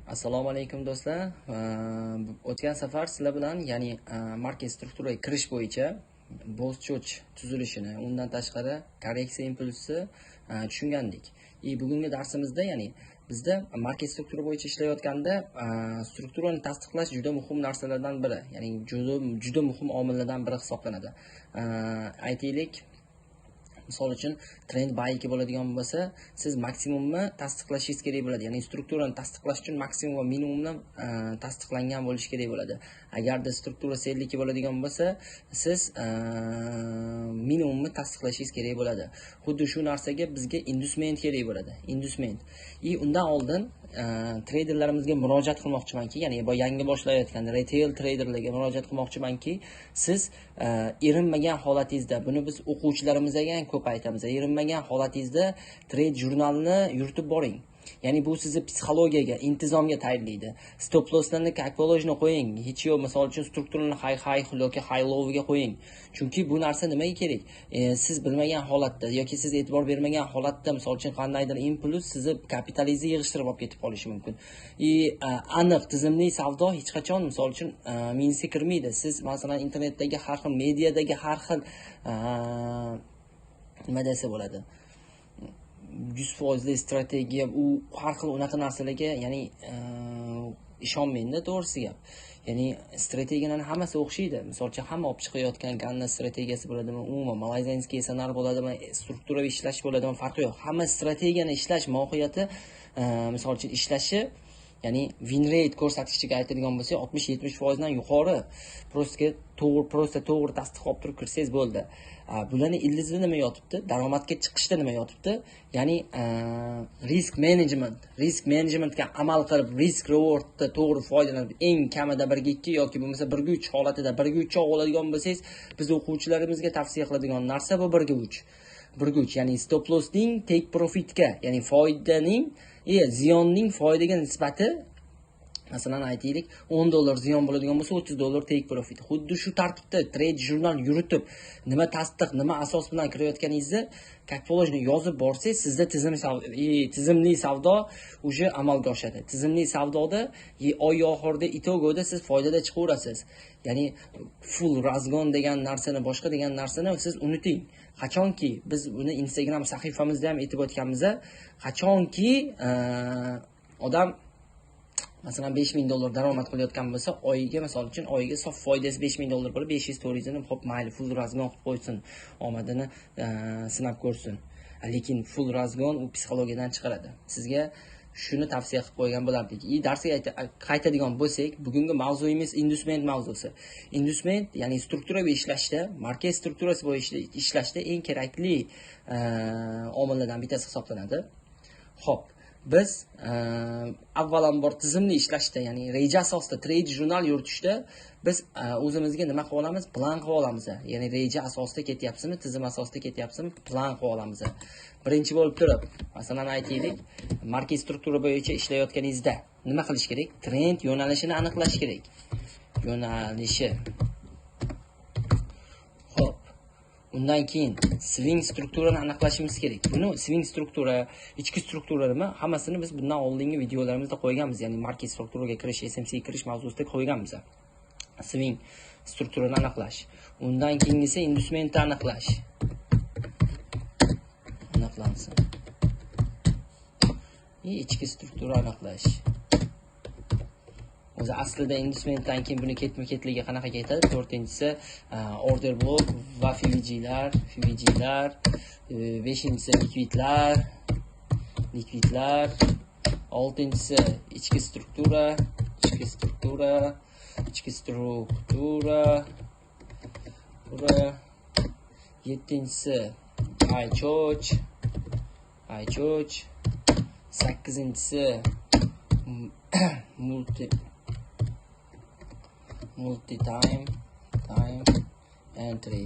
Assalomu alaykum do'stlar. O'tgan safar sizlar bilan, ya'ni market strukturaga kirish bo'yicha boz-cho'ch tuzilishini, undan tashqari korreksiya impulsi tushungandik. Bugungi darsimizda, ya'ni bizda market struktura bo'yicha ishlayotganda strukturani tasdiqlash juda muhim narsalardan biri, ya'ni juda muhim omillardan biri hisoblanadi. Aytaylik, misol uchun trend bayiki bo'ladigan bo'lsa, siz maksimumni tasdiqlashingiz kerak bo'ladi. Ya'ni strukturani tasdiqlash uchun maksimum va minimumni tasdiqlangan bo'lishi kerak bo'ladi. Agarda struktura selliki bo'ladigan bo'lsa, siz minimumni tasdiqlashingiz kerak bo'ladi. Xuddi shu narsaga bizga inducement kerak bo'ladi. Inducement. Undan oldin treyderlarimizga murojaat qilmoqchimanki, ya'ni bu yangi boshlayotgan retail treyderlarga murojaat qilmoqchimanki, siz erinmagan holatingizda, buni biz o'quvchilarimizga ham ko'p aytamiz. Erinmagan holatingizda trade jurnalni yuritib boring. Ya'ni bu sizni psixologiyaga, intizomga tayyorlaydi. Stop losslarni как положено qo'ying. Hech yo'q, misol uchun strukturani high yoki high low ga qo'ying. Chunki bu narsa nimaga kerak? Siz bilmagan holatda yoki siz e'tibor bermagan holatda, misol uchun qandaydir impuls sizni kapitalingizni yig'ishtirib olib ketib qolishi mumkin. Aniq tizimli savdo hech qachon, misol uchun, minusga kirmaydi. Siz masalan internetdagi har xil, mediadagi har xil nima desa bo'ladi? 100% strategiya, u har xil unaqa narsalarga, ya'ni ishonmayman-da, to'g'risi gap. Ya'ni strategiyalarni hammasi o'xshaydi. Misol uchun hamma olib chiqayotgan Ganna strategiyasi bo'ladimi, umuman malayziyanskiy scenar bo'ladimi, strukturaviy ishlash bo'ladimi, farqi yo'q. Hamma strategiyani ishlash mohiyati, misol uchun ishlashi, ya'ni win rate ko'rsatkichiga aytadigan bo'lsak, 60-70% dan yuqori. Prosta to'g'ri tasdiqlab turib kirsangiz bo'ldi. Bularning ildizi nima yotibdi? Daromadga chiqishda nima yotibdi? Ya'ni risk managementga amal qilib, risk rewardni to'g'ri foydalanib, eng kamida 1-2 yoki bo'lmasa 1-3 holatida 1-3 oladigan bo'lsangiz, biz o'quvchilarimizga tavsiya qiladigan narsa bu 1-3, ya'ni stop lossning take profitga, ya'ni foydaning ziyonning foydaga nisbati, masalan aytaylik, $10 ziyon bo'ladigan bo'lsa, $30 take profit. Xuddi shu tartibda trade jurnal yuritib, nima tasdiq, nima asos bilan kirayotganingizni как положено yozib borsangiz, sizda tizimli savdo уже amalga oshadi. Tizimli savdoda oy oxirida itogoda siz foydada chiqaverasiz. Ya'ni full razgon degan narsani, boshqa degan narsani siz unuting. Qachonki biz buni Instagram sahifamizda ham aytib o'tganmiz, qachonki odam masalan $5000 daromad qilayotgan bo'lsa, oyiga, misol uchun, oyiga sof foydasi $5000 bo'lib, 500-400 ni hop mayli full razgon qilib qo'ysin, omadini sinab ko'rsin. Lekin full razgon u psixologiyadan chiqaradi. Sizga shuni tavsiya qilib qo'ygan bo'lardik. Darsga qaytadigan bo'lsak, bugungi mavzuyimiz inducement mavzusi. Inducement, ya'ni strukturaviy ishlashda, market strukturasi bo'yicha ishlashda eng kerakli omillardan bittasi hisoblanadi. Xo'p, biz avvalambor tizimli ishlashda, ya'ni reja asosida trade jurnal yuritishda biz o'zimizga nima qilib olamiz? Plan qilib olamiz. Ya'ni reja asosida ketyapsizmi, tizim asosida ketyapsizmi, plan qilib olamiz. Birinchi bo'lib turib, masalan aytaylik, market struktura bo'yicha ishlayotganingizda nima qilish kerak? Trend yo'nalishini aniqlash kerak. Yo'nalishi. Undan keyin swing strukturani aniqlashimiz kerak. Buni swing struktura, ichki struktura nima? Hammasini biz bundan oldingi videolarimizda qo'yganmiz. Ya'ni market strukturaga kirish, SMC kirish mavzusida qo'yganmiz. Swing strukturani aniqlash. Undan keyingisi inducementni aniqlash. Aniqlansin. Ichki struktura aniqlash. O'zi aslida inducementdan keyin buni ketma-ketligi qanaqa ketadi? 4-inchisi order block va FVG'lar, 5-inchisi likvidlar, 6-inchisi ichki struktura, 7-inchisi high choch, 8-inchisi multi-time entry,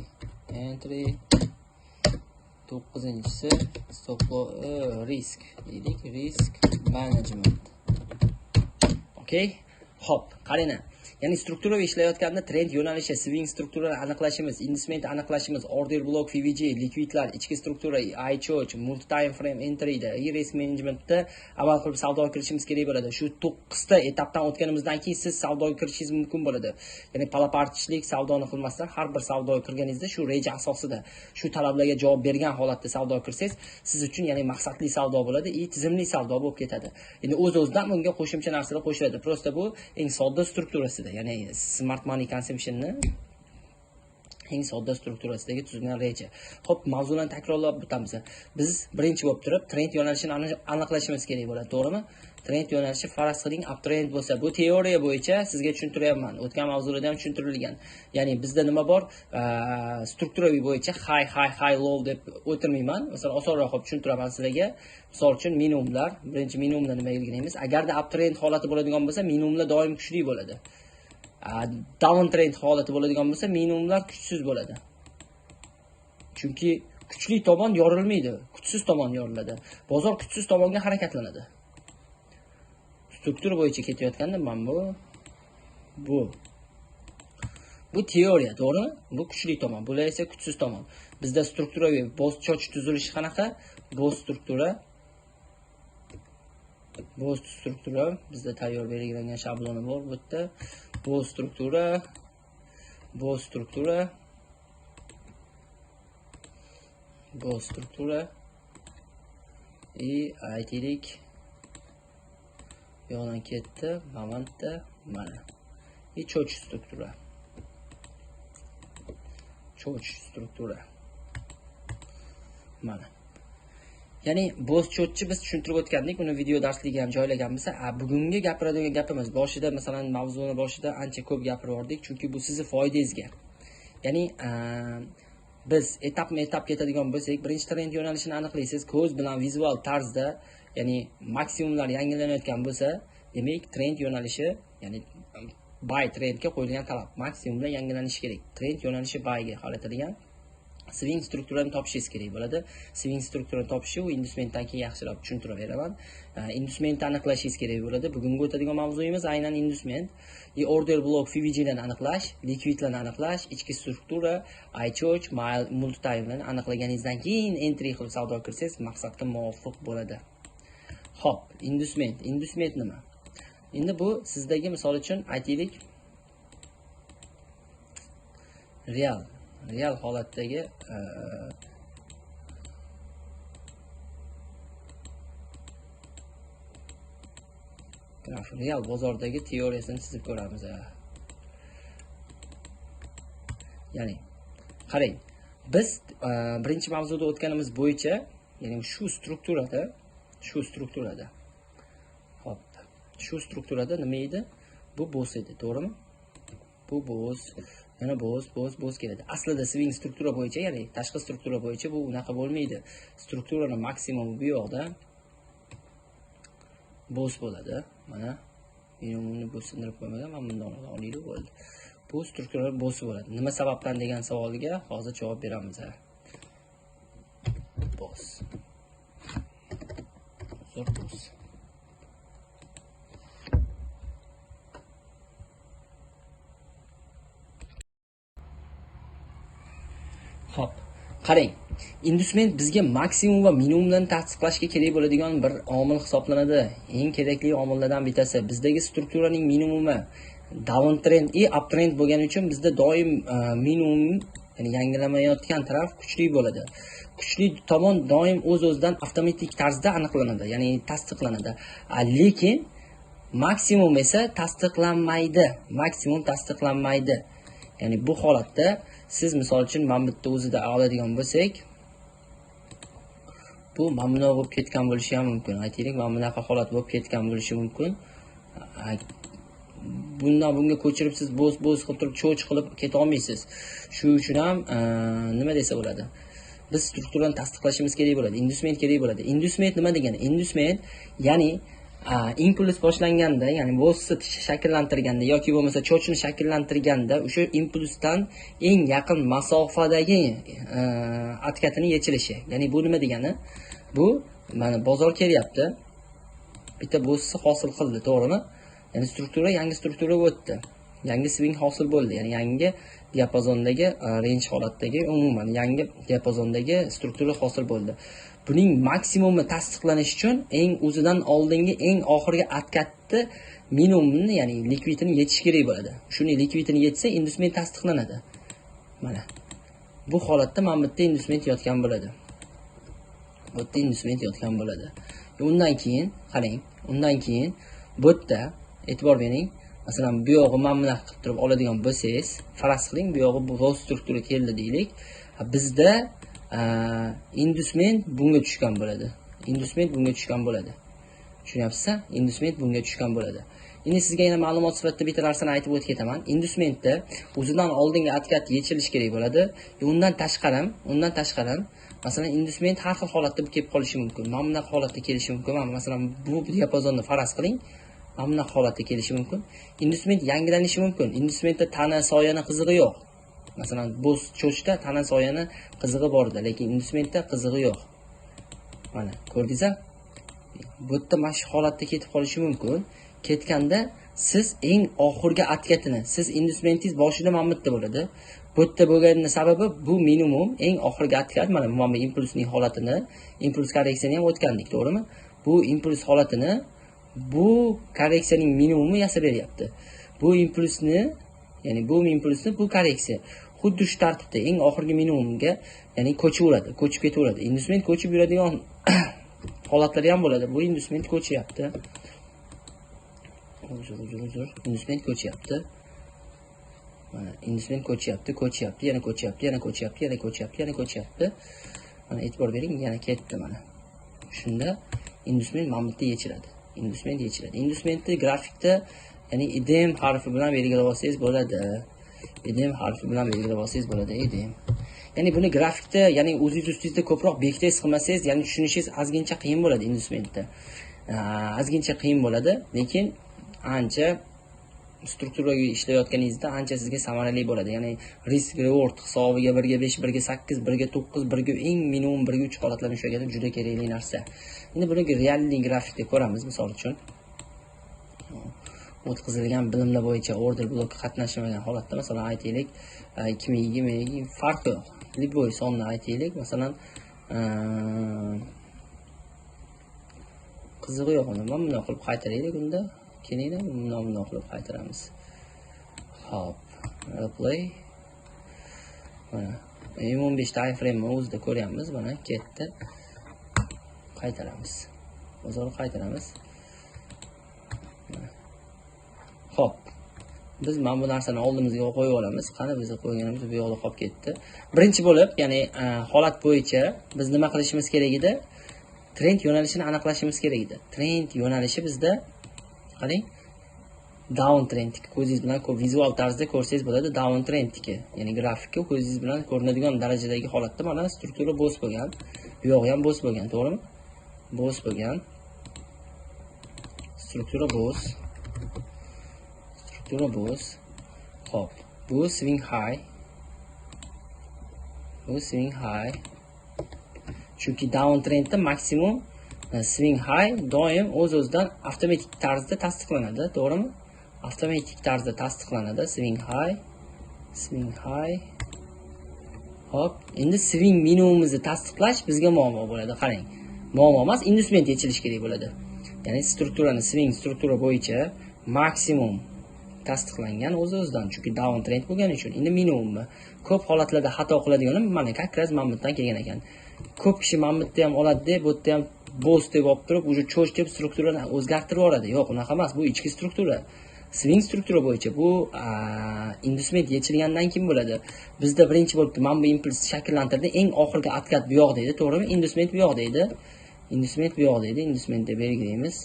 9-inchisi stop risk management. Okay? Hop, qarang. Ya'ni strukturaviy ishlayotganda trend yo'nalishi, swing strukturani aniqlashimiz, inducement aniqlashimiz, order block, FVG, likvidlar, ichki struktura, iChurch, multi time frame entry'da, risk managementda amal qilib savdoga kirishimiz kerak bo'ladi. Shu 9 ta etapdan o'tganimizdan keyin siz savdoga kirishingiz mumkin bo'ladi. Ya'ni palapartishlik savdoni qilmasdan har bir savdoga kirganingizda shu reja asosida, shu talablarga javob bergan holatda savdoga kirsangiz, siz uchun ya'ni maqsadli savdo bo'ladi, tizimli savdo bo'lib ketadi. Endi o'z-o'zidan bunga qo'shimcha narsalar qo'shiladi. Prosta bu eng sodda strukturasida, ya'ni smart money consumption'ni eng sodda strukturasidagi tuzilgan reja. Xo'p, mavzularni takrorlab o'tamiz. Biz birinchi bo'lib turib trend yo'nalishini aniqlashimiz kerak bo'ladi, to'g'rimi? Trend yo'nalishi faraz qiling uptrend bo'lsa, bu teoriya bo'yicha sizga tushuntiryapman. O'tgan mavzularda ham tushuntirilgan. Ya'ni bizda nima bor? Strukturaviy bo'yicha high low deb o'tirmayman. Masalan, osonroq qilib tushuntiraman sizlarga. Misol uchun minimumlar, birinchi minimumda nima belgilaymiz? Agarda uptrend holati bo'ladigan bo'lsa, minimumlar doim kuchli bo'ladi. Downtrend holati bo'ladigan bo'lsa, minimumlar kuchsiz bo'ladi. Chunki kuchli tomon yorilmaydi, kuchsiz tomon yoriladi. Bozor kuchsiz tomonga harakatlanadi. Struktura bo'yicha ketayotganda mana bu teoriya, to'g'rimi? Bu kuchli tomon, bular esa kuchsiz tomon. Bizda strukturaviy boz-choch tuzilishi qanaqa? Boz struktura bizda tayyor belgilangan shabloni bor bu yerda. Boz struktura aytaylik yo'qdan ketdi, momentda mana. Cho'ch struktura. Mana. Ya'ni boz cho'chchi biz tushuntirib o'tgandik, uni video darsligiga ham joylaganmiz. Bugungi gapiradigan gapimiz boshida, masalan, mavzuni boshida ancha ko'p gapirib o'rdik, chunki bu sizning foydangizga. Ya'ni biz etapma-etap ketadigan bo'lsak, birinchi trend yo'nalishini aniqlaysiz, ko'z bilan vizual tarzda, ya'ni maksimumlar yangilanayotgan bo'lsa, demak trend yo'nalishi, ya'ni buy trendga qo'yilgan talab, maksimumlar yangilanishi kerak. Trend yo'nalishi buyga holatadigan swing strukturani topishingiz kerak bo'ladi. Swing strukturani topishi u inducementdan keyin yaxshiroq tushuntirib beraman. Inducementni aniqlashingiz kerak bo'ladi. Bugungi o'tadigan mavzuyimiz aynan inducement. Order block, FVG'larni aniqlash, likvidlarni aniqlash, ichki struktura, iChurch, multi time'larni aniqlaganingizdan keyin entry qilib savdo qilsangiz maqsadga muvofiq bo'ladi. Xo'p, inducement nima? Endi bu sizdagi misol uchun aytaylik real holatdagi real bozordagi teoriyasini chizib ko'ramiz. Ya'ni qarang, biz birinchi mavzuda o'tganimiz bo'yicha, ya'ni shu strukturada hop, shu strukturada nima edi? Bu bo'z edi, to'g'rimi? Bu bo'z, yana bo'z keladi. Aslida swing struktura bo'yicha, ya'ni tashqi struktura bo'yicha bu unaqa bo'lmaydi. Strukturaning maksimumi bu yoqda bo'z bo'ladi. Mana minimumni bu sindirib qo'ymagan, men bundan olaylik bo'ldi. Bu struktura bo'z bo'ladi. Nima sababdan degan savolga hozir javob beramiz. Bo'z. Xo'p, qarang. Inducement bizga maksimum va minimumlarni tasdiqlashga kerak bo'ladigan bir omil hisoblanadi. Eng kerakli omillardan bittasi. Bizdagi strukturaning minimumi downtrend uptrend bo'lgani uchun bizda doim minimum, ya'ni yangilanmayotgan taraf kuchli bo'ladi. Kuchli tomon doim o'z-o'zidan avtomatik tarzda aniqlanadi, ya'ni tasdiqlanadi. Lekin maksimum esa tasdiqlanmaydi. Ya'ni bu holatda siz misol uchun mana bitta o'zida oladigan bo'lsak, bu mana bunaqa bo'lib ketgan bo'lishi ham mumkin. Aytaylik, mana bunaqa holat bo'lib ketgan bo'lishi mumkin. Bunga ko'chirib siz bo'z qilib turib cho'ch qilib keta olmaysiz. Shu uchun ham nima desa bo'ladi? Biz strukturani tasdiqlashimiz kerak bo'ladi. Inducement kerak bo'ladi. Inducement nima degani? Inducement ya'ni impuls boshlanganda, ya'ni bo'zni shakllantirganda yoki bo'lmasa cho'chni shakllantirganda o'sha impulsdan eng yaqin masofadagi atkatini yechilishi. Ya'ni bu nima degani? Bu mana bozor kelyapti. Bitta bo'zni hosil qildi, to'g'rimi? Ya'ni yangi strukturaga o'tdi. Yangi swing hosil bo'ldi. Ya'ni yangi diapazondagi range holatdagi umuman yangi diapazondagi struktura hosil bo'ldi. Buning maksimumi tasdiqlanish uchun eng o'zidan oldingi eng oxirgi откатni minimumni, ya'ni likvidini yetish kerak bo'ladi. Shuni likvidini yetsa, inducement tasdiqlanadi. Mana bu holatda mana bu yerda inducement yotgan bo'ladi. Bu yerda inducement yotgan bo'ladi. Undan keyin qarang, undan keyin bu yerda e'tibor bering. Masalan, bu yog'i mana buni qilib turib oladigan bo'lsangiz, faraz qiling, bu yog'i bu struktura keldi deylik. Bizda inducement bunga tushgan bo'ladi. Inducement bunga tushgan bo'ladi. Tushunyapsizmi? Inducement bunga tushgan bo'ladi. Endi sizga yana ma'lumot sifatida bitta narsani aytib o'tib ketaman. Inducementda o'zidan oldingi откат yechilish kerak bo'ladi. Undan tashqari, masalan, inducement har xil holatda kelib qolishi mumkin. Mana bunaqa holatda kelishi mumkin. Masalan, bu diapazonni faraz qiling. Mana bunaqa holatda kelishi mumkin. Inducement yangilanishi mumkin. Inducementda tana soyani qizig'i yo'q. Masalan, bu cho'chda tana soyani qizig'i bor edi, lekin inducementda qizig'i yo'q. Mana, ko'rdingizmi? Bu yerda mana shu holatda ketib qolishi mumkin. Ketganda siz eng oxirgi откатini, siz inducementingiz boshida mana bu yerda bo'ladi. Bu yerda bo'lganining sababi bu minimum, eng oxirgi откат, mana bu impulsning holatini, impuls korreksiyani ham o'tgandik, to'g'rimi? Bu impuls holatini, bu korreksiyaning minimumi yasab beryapti. Bu impulsni, ya'ni bu impulsni, bu korreksiya xuddi shu tartibda eng oxirgi minimumga, ya'ni ko'chib ketaveradi. Inducement ko'chib yuradigan holatlari ham bo'ladi. Bu inducement ko'chyapti. Inducement ko'chyapti. Mana inducement ko'chyapti, yana ko'chyapti. Mana e'tibor bering, yana ketdi mana. Shunda inducement mana bu yerda yechiladi. Inducementni grafikda, ya'ni EDM harfi bilan belgilab olsangiz bo'ladi. EDM harfi bilan belgilab olsangiz bo'ladi, EDM. Ya'ni buni grafikda, ya'ni o'zingiz ustingizda ko'proq bekitib qilmasangiz, ya'ni tushunishingiz ozgincha qiyin bo'ladi inducementda. Ozgincha qiyin bo'ladi, lekin ancha strukturaga ishlayotganingizda ancha sizga samarali bo'ladi. Ya'ni risk reward hisobiga 1 ga 5, 1 ga 8, 1 ga 9, 1 ga eng minimum 1 ga 3 holatlarni ushlaganda juda kerakli narsa. Endi buni reallik grafikda ko'ramiz, misol uchun. O'tkazilgan bilimlar bo'yicha order blokka qatnashmagan holatda, masalan, aytaylik 2020 farqi yo'q. Liboy sonni aytaylik, masalan, qizig'i yo'q uni. Mana bunday qilib qaytaraylik unda. Kelingda bunday qilib qaytaramiz. Hop, replay. Mana 15 time frame o'zida ko'ryapmiz, mana ketdi. Qaytaramiz. Bozorni qaytaramiz. Hop. Biz mana bu narsani oldimizga qo'yib olamiz. Qani biz qo'yganimiz bu yoqda qolib ketdi. Birinchi bo'lib, ya'ni holat bo'yicha biz nima qilishimiz kerak edi? Trend yo'nalishini aniqlashimiz kerak edi. Trend yo'nalishi bizda qarang, down trend. Ko'zingiz bilan vizual tarzda ko'rsangiz bo'ladi, down trendniki. Ya'ni grafikka ko'zingiz bilan ko'rinadigan darajadagi holatda mana struktura bo'z bo'lgan. Bu yog'i ham bo'z bo'lgan, to'g'rimi? Bo'z bo'lgan. Struktura bo'z. Hop, bu swing high. Chunki down trendda maksimum swing high doim o'z-o'zidan avtomatik tarzda tasdiqlanadi, to'g'rimi? Avtomatik tarzda tasdiqlanadi swing high. Hop, endi swing minimumimizni tasdiqlash bizga muammo bo'ladi. Qarang, muammo emas, inducement yechilish kerak bo'ladi. Ya'ni strukturani swing struktura bo'yicha maksimum tasdiqlangan o'z-o'zidan, chunki down trend bo'lgani uchun. Endi minimummi? Ko'p holatlarda xato qiladiganim mana kakraz mamutdan kelgan ekan. Ko'p kishi mamutni ham oladi, bu yerda ham bo'z deb olib turib, uje cho'ch deb strukturani o'zgartirib yuboradi. Yo'q, unaqa emas, bu ichki struktura. Swing struktura bo'yicha bu inducement yechilgandan keyin bo'ladi. Bizda birinchi bo'lib mana bu impuls shakllantirdi, eng oxirgi откат bu yoq deydi, to'g'rimi? Inducement bu yoq deydi. Inducement deb belgilaymiz.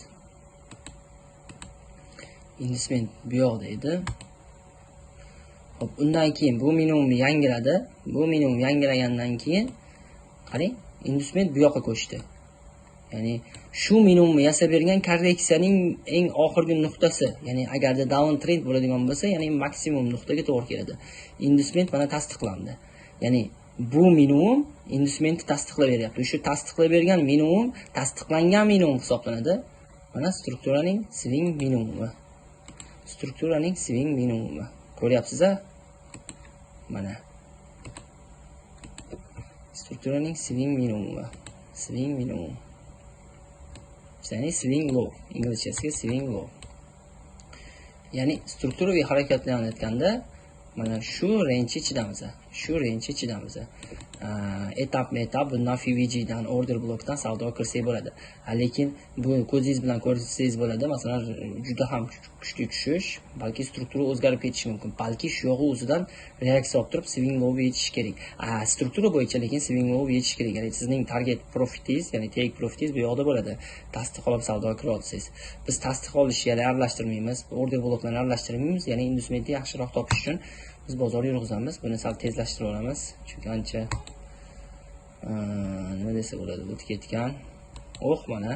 Inducement bu yoq deydi. Hop, undan keyin bu minimumni yangiladi. Bu minimum yangilagandan keyin qarang, inducement bu yoqqa ko'chdi. Ya'ni shu minimumni yasab bergan korreksiyaning eng oxirgi nuqtasi, ya'ni agarda down trend bo'ladigan bo'lsa, ya'ni maksimum nuqtaga to'g'ri keladi. Inducement mana tasdiqlandi. Ya'ni bu minimum inducementni tasdiqlab beryapti. Shu tasdiqlab bergan minimum tasdiqlangan minimum hisoblanadi. Mana strukturaning swing minimumi. Strukturaning swing minimumi. Ko'ryapsiz-a? Mana. Strukturaning swing minimumi. Swing minimum. Ya'ni swing low. Inglizchasiga swing low. Ya'ni strukturaviy harakatlanayotganda mana shu range ichidamiz. Shu range ichidamiz. Etap bundan FVG dan order blokdan savdo qilsak bo'ladi. Lekin bu ko'zingiz bilan ko'rsangiz bo'ladi. Masalan, juda ham kuchli tushish, balki struktura o'zgarib ketishi mumkin. Balki shu yog'i o'zidan reaksiya olib turib swing low yetish kerak. Struktura bo'yicha lekin swing low yetish kerak. Ya'ni sizning target profitingiz, ya'ni take profitingiz bu yoqda bo'ladi. Tasdiq olib savdo qila olsangiz. Biz tasdiq olishni aralashtirmaymiz, order bloklarni aralashtirmaymiz. Ya'ni industrimentni yaxshiroq topish uchun biz bozor yurg'izamiz. Buni sal tezlashtirib olamiz. Chunki ancha nima desa bo'ladi, o'tib ketgan. Mana.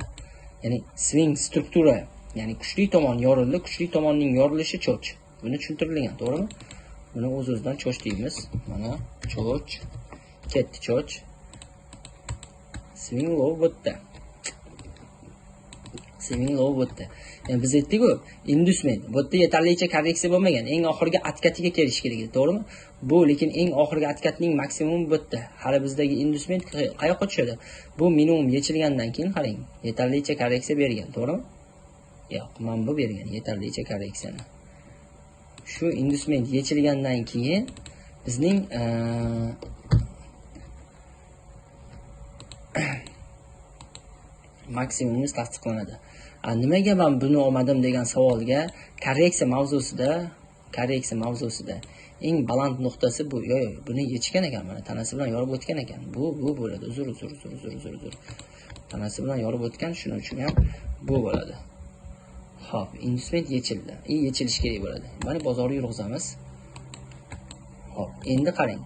Ya'ni swing struktura, ya'ni kuchli tomon yorildi, kuchli tomonning yorilishi cho'ch. Buni tushuntirilgan, to'g'rimi? Buni o'z-o'zidan cho'ch deymiz. Mana cho'ch, ketdi cho'ch. Swing low bitdi. Swing low bitdi. Yani biz aytdik-ku, inducement. Bu yerda yetarlicha korreksiya bo'lmagan. Eng oxirgi atkatiga kelish kerak edi, to'g'rimi? Bu lekin eng oxirgi atkatning maksimumi bitdi. Hali bizdagi inducement qayoqqa tushadi? Bu minimum yechilgandan keyin qarang, yetarlicha korreksiya bergan, to'g'rimi? Yo'q, mana bu bergan yetarlicha korreksiyani. Shu inducement yechilgandan keyin bizning maksimumimiz tasdiqlanadi. Nimaga men buni olmadim degan savolga korreksiya mavzusida eng baland nuqtasi bu. Yo'q, buni yechgan ekan, mana tanasi bilan yorib o'tgan ekan. Bu bo'ladi. Uzr. Tanasi bilan yorib o'tgan, shuning uchun ham bu bo'ladi. Xo'p, inducement yechildi. Yechilish kerak bo'ladi. Mana bozorni yurg'izamiz. Xo'p, endi qarang.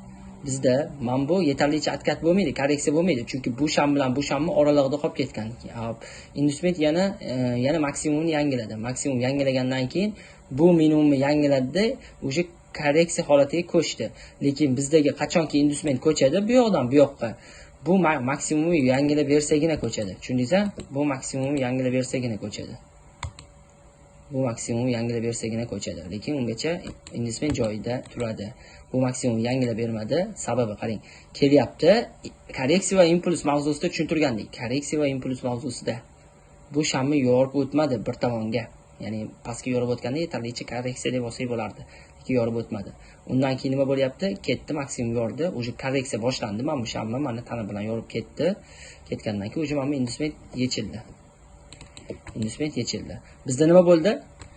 Bizda mana bu yetarlicha atkat bo'lmaydi, korreksiya bo'lmaydi. Chunki bu sham bilan bu shamni oralig'ida qolib ketgan. Inducement yana maksimumni yangiladi. Maksimum yangilagandan keyin bu minimumni yangiladida, o'sha korreksiya holatiga ko'chdi. Lekin bizdagi qachonki inducement ko'chadi bu yoqdan bu yoqqa, bu maksimumni yangilab bersagina ko'chadi. Tushundingizmi? Bu maksimumni yangilab bersagina ko'chadi. Lekin ungacha inducement joyida turadi. Bu maksimum yangilab bermadi. Sababi qarang, kelyapti. Korreksiya va impuls mavzusida tushuntirgandik. Korreksiya va impuls mavzusida bu shamni yorib o'tmadi bir tomonga. Ya'ni pastga yorib o'tganda yetarlicha korreksiya deb olsak bo'lardi. Lekin yorib o'tmadi. Undan keyin nima bo'lyapti? Ketdi, maksimum yordi. O'sha korreksiya boshlandi. Mana bu shamni mana tana bilan yorib ketdi. Ketgandan keyin o'sha mana inducement yechildi. Bizda nima bo'ldi?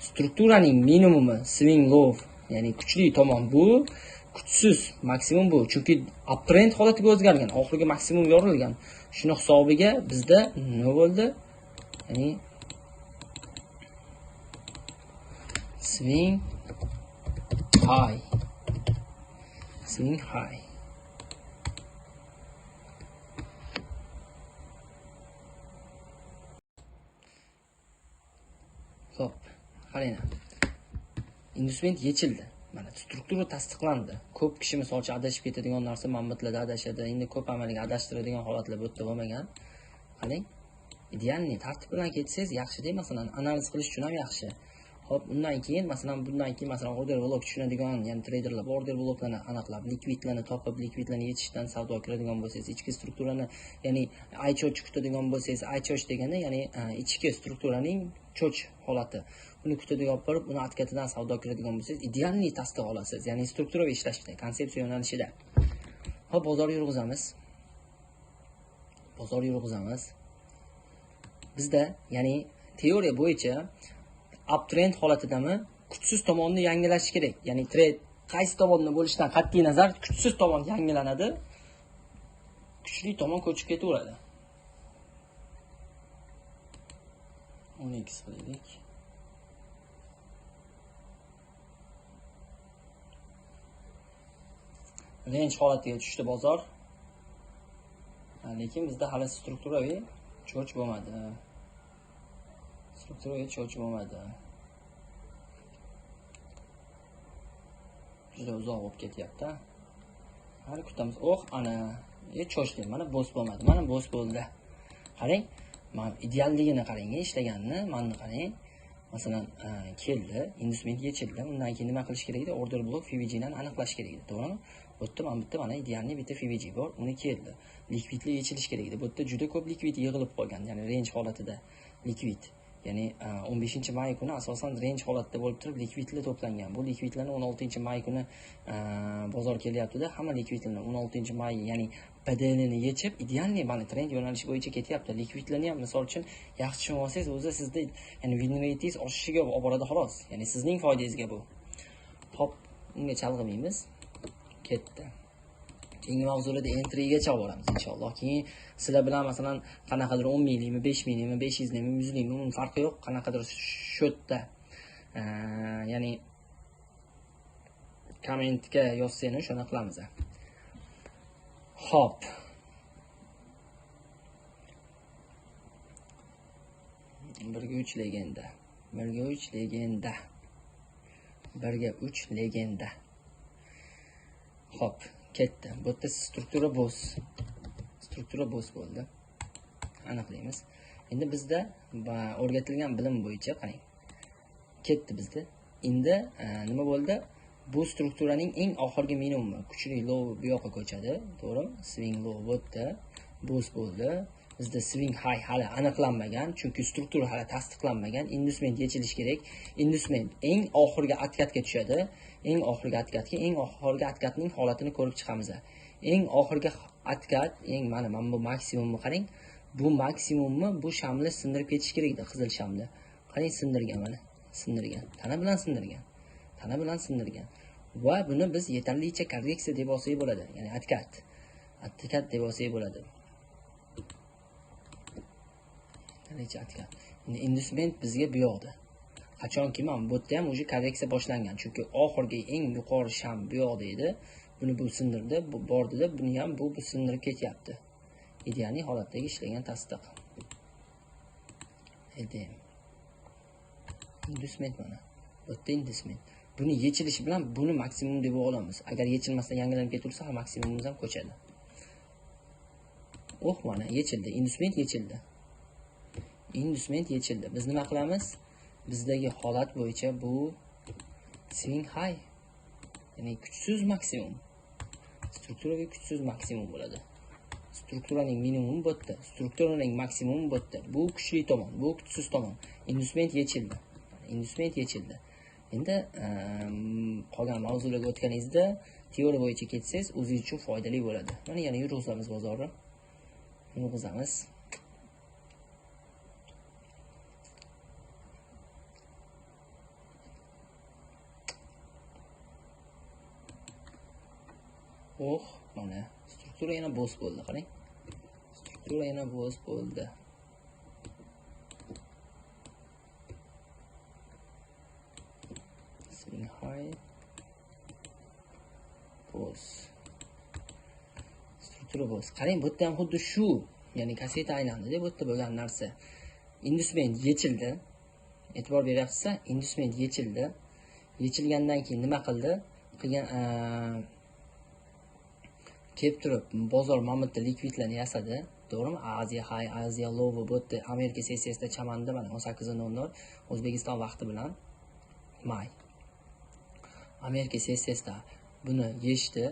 Strukturaning minimumi swing low, ya'ni kuchli tomon bu, kuchsiz maksimum bu. Chunki uptrend holatiga o'zgargan, oxirgi maksimum yorilgan. Shuni hisobiga bizda nima bo'ldi? Ya'ni swing high. Xo'p, qarang. Inducement yechildi. Mana struktura tasdiqlandi. Ko'p kishi masalan adashib ketadigan narsa mamlatlarda adashadi. Endi ko'p amaliga adashtiradigan holatlar bu yerda bo'lmagan. Qarang. Idealniy tartib bilan ketsangiz yaxshi-da, masalan, analiz qilish uchun ham yaxshi. Xo'p, bundan keyin masalan order blok tushunadigan, ya'ni traderlar order bloklarni aniqlab, likvidlarni topib, likvidlarni yechishdan savdo qiladigan bo'lsangiz, ichki strukturani, ya'ni cho'ch kutadigan bo'lsangiz, cho'ch deganda, ya'ni ichki strukturaning cho'ch holati. Buni kutadigan olib borib, uni atkatidan savdo qiladigan bo'lsangiz, idealniy tasdiq olasiz. Ya'ni strukturaviy ishlashda, konsepsiya yo'nalishida. Xo'p, bozor yurg'izamiz. Bizda, ya'ni teoriya bo'yicha uptrend holatidami, kuchsiz tomonni yangilash kerak. Ya'ni trade qaysi tomonda bo'lishidan qat'iy nazar kuchsiz tomon yangilanadi, kuchli tomon ko'chib ketaveradi. 10x qilaylik. Range holatiga tushdi bozor. Lekin bizda hali strukturaviy cho'ch bo'lmadi. Juda uzoq bo'lib ketyapti. Hali kutamiz. Ana, cho'chdi. Mana bo's bo'lmadi. Mana bo's bo'ldi. Qarang, men idealligini qarang, ishlaganini, menni qarang. masalan keldi, inducement yechildi. Undan keyin nima qilish kerak edi? Order block FVG ni aniqlash kerak edi, to'g'rimi? Bu yerda mana bitta mana idealni bitta FVG bor, uni keldi. Likvidli yechilish kerak edi. Bu yerda juda ko'p likvid yig'ilib qolgan, ya'ni range holatida likvid. Ya'ni 15-may kuni asosan range holatda bo'lib turib likvidli to'plangan. Bu likvidlarni 16-may kuni bozor kelyapti-da, hamma likvidlarni 16-may, ya'ni PDL ni yechib, idealni mana trend yo'nalishi bo'yicha ketyapti. Likvidlarni ham misol uchun yaxshi tushunib olsangiz, o'zi sizda ya'ni win rate'ingiz oshishiga olib boradi xolos. Ya'ni sizning foydangizga bu. Hop, unga chalg'imaymiz. Ketdi. Keyingi mavzularda entrygacha boramiz inshaalloh. Keyin sizlar bilan masalan qanaqadir 10 minglikmi, 5 minglikmi, 500 likmi, 100 likmi, uning farqi yo'q. Qanaqadir shotda ya'ni kommentga yozsangiz shuni qilamiz. Hop. Birga 3 legenda. Birga 3 legenda. Birga 3 legenda. Hop, ketdi. Bu yerda struktura bo'z bo'ldi. Aniqlaymiz. Endi bizda o'rgatilgan bilim bo'yicha qarang. Ketdi bizda. Endi nima bo'ldi? Bu strukturaning eng oxirgi minimumi, kuchli low bu yoqqa ko'chadi, to'g'rimi? Swing low bu yerda bo'z bo'ldi. Bizda swing high hali aniqlanmagan, chunki struktura hali tasdiqlanmagan. Inducement yechilish kerak. Inducement eng oxirgi atkatga tushadi. Eng oxirgi atkatning holatini ko'rib chiqamiz. Eng oxirgi atkat, mana bu maksimumni qarang. Bu maksimumni bu shamni sindirib ketish kerak edi, qizil shamni. Qarang, sindirgan mana, sindirgan. Tana bilan sindirgan. Va buni biz yetarlicha korreksiya deb olsak bo'ladi. Ya'ni atkat deb olsak bo'ladi. Endi inducement bizga bu yoqda. Qachonki mana bu yerda ham o'zi korreksiya boshlangan. Chunki oxirgi eng yuqori sham bu yoqda edi. Buni bu sindirdi, bu bordida, buni ham bu sindirib ketyapti. Ideal holatdagi ishlagan tasdiq. Inducement mana. Bu yerda inducement. Buni yechilishi bilan buni maksimum deb olamiz. Agar yechilmasdan yangilanib ketaversa, maksimumimiz ham ko'chadi. Mana yechildi, inducement yechildi. Biz nima qilamiz? Bizdagi holat bo'yicha bu swing high, ya'ni kuchsiz maksimum. Strukturaga kuchsiz maksimum bo'ladi. Strukturaning minimumi bu yerda, strukturaning maksimumi bu yerda. Bu kuchli tomon, bu kuchsiz tomon. Inducement yechildi. Endi qolgan mavzularga o'tganingizda teoriya bo'yicha ketsangiz, o'zingiz uchun foydali bo'ladi. Mana yana yurg'izamiz bozorni. Yurg'izamiz. Mana struktura yana bo'z bo'ldi, qarang. Swing high, bo'z. Struktura bo'z. Qarang, bu yerda ham xuddi shu, ya'ni kaseta aylandi-da, bu yerda bo'lgan narsa. Inducement yechildi. E'tibor beryapsizsa, inducement yechildi. Yechilgandan keyin nima qildi? Kelib turib, bozor mamutda likvidlarni yasadi, to'g'rimi? Aziya high, Aziya low bu yerda Amerika sessiyasida chamanda mana 18:00 O'zbekiston vaqti bilan may. Amerika sessiyasida buni yechdi,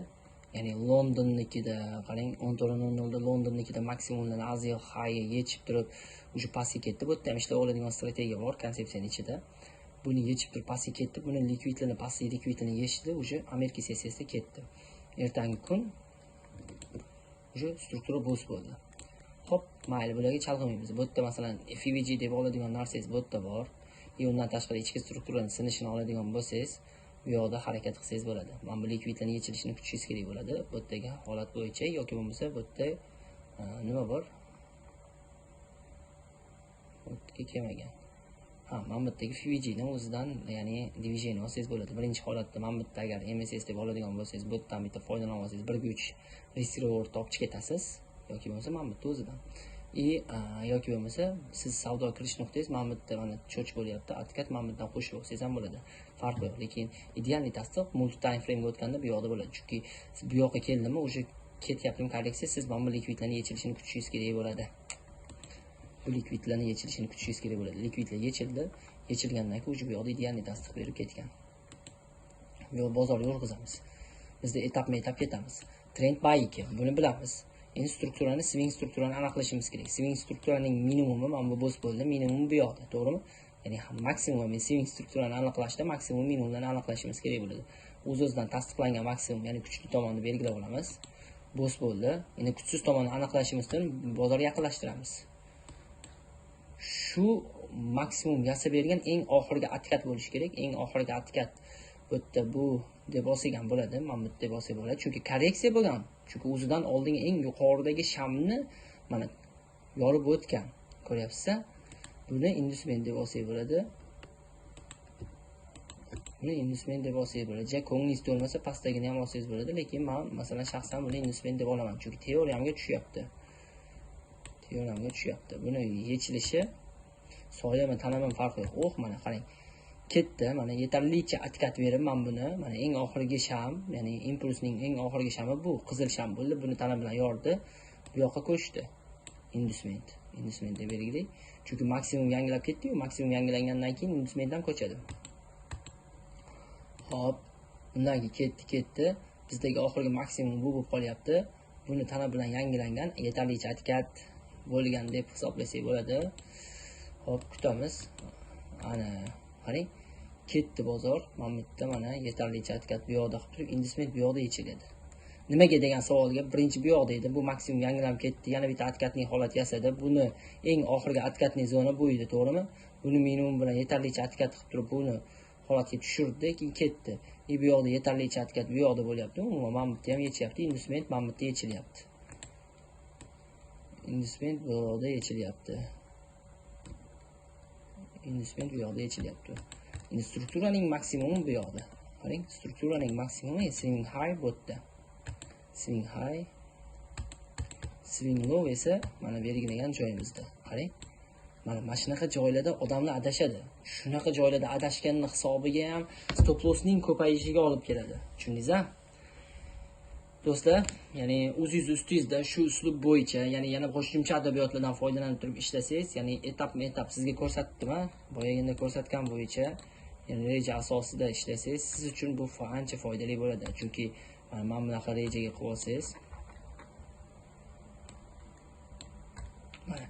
ya'ni Londonnikida, qarang, 14:00 da Londonnikida maksimumlarni Aziya high yechib turib, o'sha pastga ketdi. Bu yerda ham ishlab oladigan strategiya bor, konsepsiyaning ichida. Buni yechib turib pastga ketdi, buni likvidlarni, pastki likvidlarni yechdi, o'sha Amerika sessiyasida ketdi. Ertangi kun o'sha struktura bo'z bo'ldi. Hop, mayli, bularga chalg'imaymiz. Bu yerda masalan FVG deb oladigan narsangiz bu yerda bor. Undan tashqari ichki strukturaning sinishini oladigan bo'lsangiz, bu yoqda harakat qilsangiz bo'ladi. Mana bu likvidlarni yechilishini kutishingiz kerak bo'ladi. Bu yerdagi holat bo'yicha yoki bo'lmasa bu yerda nima bor? Bu yerga kelmagan. Mana bu yerdagi FVG ni o'zidan, ya'ni division olsangiz bo'ladi. Birinchi holatda mana bu yerda agar MSS deb oladigan bo'lsangiz, bu yerdan bitta foydalana olsangiz 1/3 risk reward topib ketasiz, yoki bo'lmasa mana bu yerda o'zidan. Yoki bo'lmasa siz savdo kirish nuqtangiz mana bu yerda mana cho'ch bo'lyapti, atkat mana bu yerdan qo'shib olsangiz ham bo'ladi. Farqi yo'q, lekin idealniy tasdiq multi time frame ga o'tganda bu yoqda bo'ladi. Chunki bu yoqqa keldimi, o'sha ketyaptimi korreksiya, siz mana bu likvidlarni yechilishini kutishingiz kerak bo'ladi. Bu likvidlarni yechilishini kutishingiz kerak bo'ladi. Likvidlar yechildi. yechilgandan keyin bu yoqda idealniy tasdiq berib ketgan. Bu bozorga yurg'izamiz. Bizda etapma etap ketamiz. Trend buy buni bilamiz. Endi strukturani, swing strukturani aniqlashimiz kerak. Swing strukturaning minimumi mana bu bo's bo'ldi, minimum bu yoqda, to'g'rimi? Ya'ni maksimum va swing strukturani aniqlashda maksimum minimumlarni aniqlashimiz kerak bo'ladi. O'z-o'zidan tasdiqlangan maksimum, ya'ni kuchli tomonni belgilab olamiz. Bo's bo'ldi. Endi kuchsiz tomonni aniqlashimiz uchun bozorga yaqinlashtiramiz. Shu maksimum yasab bergan eng oxirgi atkat bo'lishi kerak. Eng oxirgi atkat bu yerda bu deb olsak bo'ladi. Mana bu deb olsak bo'ladi. Chunki korreksiya bo'lgan. Chunki o'zidan oldingi eng yuqoridagi shamni mana yorib o'tgan. Ko'ryapsiz-a? Buni inducement deb olsak bo'ladi. Buni inducement deb olsak bo'ladi. Ja ko'nglingiz to'lmasa pastdagini ham olsangiz bo'ladi, lekin men masalan shaxsan buni inducement deb olaman, chunki teoriyamga tushyapti. Buni yechilishi soyama tanaman farqi yo'q. Oh, mana qarang. Ketdi. Mana yetarlicha atkat berib men buni, mana eng oxirgi sham, ya'ni impulsning eng oxirgi shami bu qizil sham bo'ldi. Buni tana bilan yordi. Bu yoqqa ko'chdi. Inducement deb belgilaylik. Chunki maksimum yangilab ketdi-yu, maksimum yangilangandan keyin inducement ham ko'chadi. Hop, undan keyin ketdi. Bizdagi oxirgi maksimum bu bo'lib qolyapti. Buni tana bilan yangilangan yetarlicha atkat bo'lgan deb hisoblasak bo'ladi. Hop, kutamiz. Ana, qarang, ketdi bozor. Mana bu yerda mana yetarlicha atkat bu yoqda qilib turib, inducement bu yoqda yechiladi. Nimaga degan savolga birinchi bu yoqda edi. Bu maksimum yangilanib ketdi. Yana bitta atkatning holat yasadi. Buni eng oxirgi atkatning zona bu edi, to'g'rimi? Buni minimum bilan yetarlicha atkat qilib turib, buni holatga tushirdi, keyin ketdi. Bu yoqda yetarlicha atkat bu yoqda bo'lyapti. Umuman mana bu yerda ham yechyapti. Inducement mana bu yerda yechilyapti. Inducement bu yoqda yechilyapti. Endi strukturaning maksimumi bu yoqda. Qarang, strukturaning maksimumi swing high bu yerda. Swing high, swing low esa mana belgilagan joyimizda. Qarang. Mana shunaqa joylarda odamlar adashadi. Shunaqa joylarda adashganning hisobiga ham stop lossning ko'payishiga olib keladi. Tushundingizmi? Do'stlar, ya'ni o'zingiz ustingizda shu uslub bo'yicha, ya'ni yana qo'shimcha adabiyotlardan foydalanib turib ishlasangiz, ya'ni etap sizga ko'rsatdim-a, boyagina ko'rsatgan bo'yicha, ya'ni reja asosida ishlasangiz, siz uchun bu ancha foydali bo'ladi. Chunki mana bunaqa rejaga qilib olsangiz, mana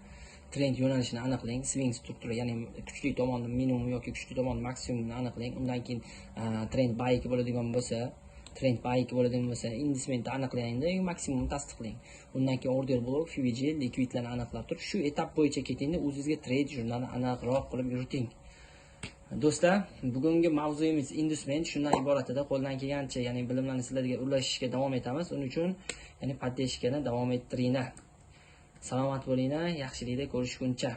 trend yo'nalishini aniqlang, swing struktura, ya'ni kuchli tomonni minimum yoki kuchli tomonni maksimumini aniqlang. Undan keyin trend buy bo'ladigan bo'lsa, inducement aniqlangda, maksimumni tasdiqlang. Undan keyin order block, FVG, likvidlarni aniqlab turib, shu etap bo'yicha ketingda o'zingizga trade jurnalini aniqroq qilib yuriting. Do'stlar, bugungi mavzuyimiz inducement shundan iborat edi. Qo'ldan kelgancha, ya'ni bilimlarni sizlarga ulashishga davom etamiz. Uning uchun, ya'ni poddeshkani davom ettiringlar. Salomat bo'linglar, yaxshilikda ko'rishguncha.